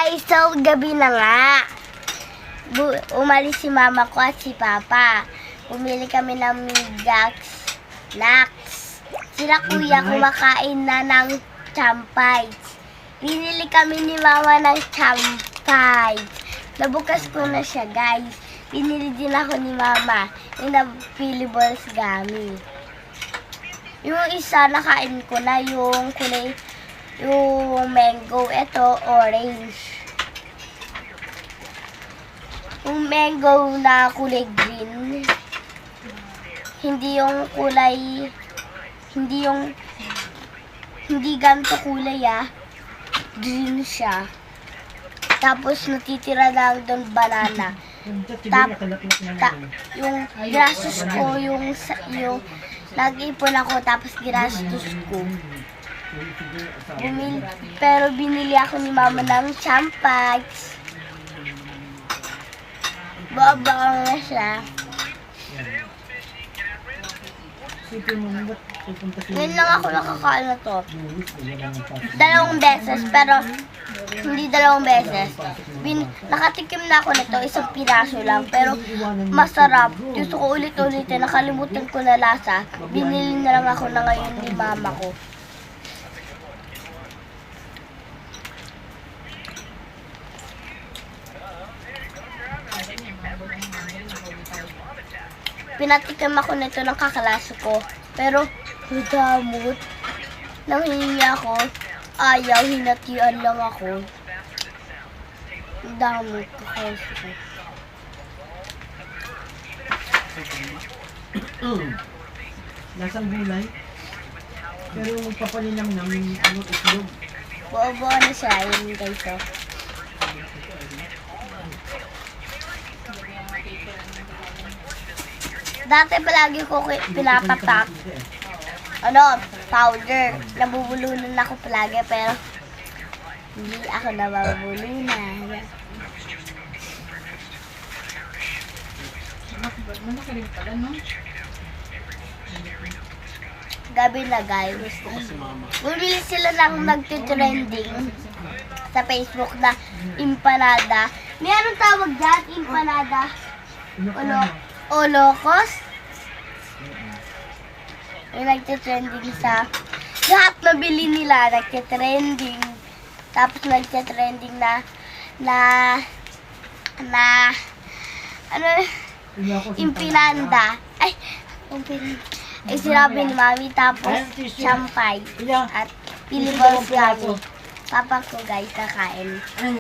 Guys, so gabi na nga. Umalis si mama ko at si papa. Bumili kami ng Migax Snacks. Sila kuya kumakain na ng champay. Binili kami ni mama ng champay. Nabukas ko na siya, guys. Binili din ako ni mama yung Philly Balls gummy. Yung isa nakain ko na yung kulay yung mango, ito orange. Yung mango na kulay green. Hindi yung kulay, hindi ganito kulay green siya. Tapos natitira lang doon banana. Yung ginastos ko, yung nag-ipon ako tapos ginastos ko. Pero binili ako ni mama ng champay. Babang na siya. Ngayon lang ako nakakain na to. 2 beses, pero hindi 2 beses. Nakatikim na ako nito, 1 piraso lang, pero masarap. Gusto ko ulit-ulitin, nakalimutan ko na lasa. Binili na lang ako na ngayon ni mama ko. Pinatikim ako nito ng kaklase ko. Pero, damot. Nang hiningi ako, ayaw, hinatian lang ako. Damot, kaklase ko. Lasang gulay. Pero magpapalinang namin itlog. Buo-buo na siya, yun guys. Dati palagi ko pinapatak. Powder. Nabubulunan ako palagi, pero hindi ako nabubulunan. Gabi na, guys. Bumili sila ng nagtitrending sa Facebook na empanada. May anong tawag dyan? Empanada? Olocos? Yung nagtitrending sa lahat na bili nila, nagtitrending. Tapos nagtitrending empinanda. Ay, sinabi ni mami, tapos champay at Philly Balls gummy. Papa ko, guys, nakain.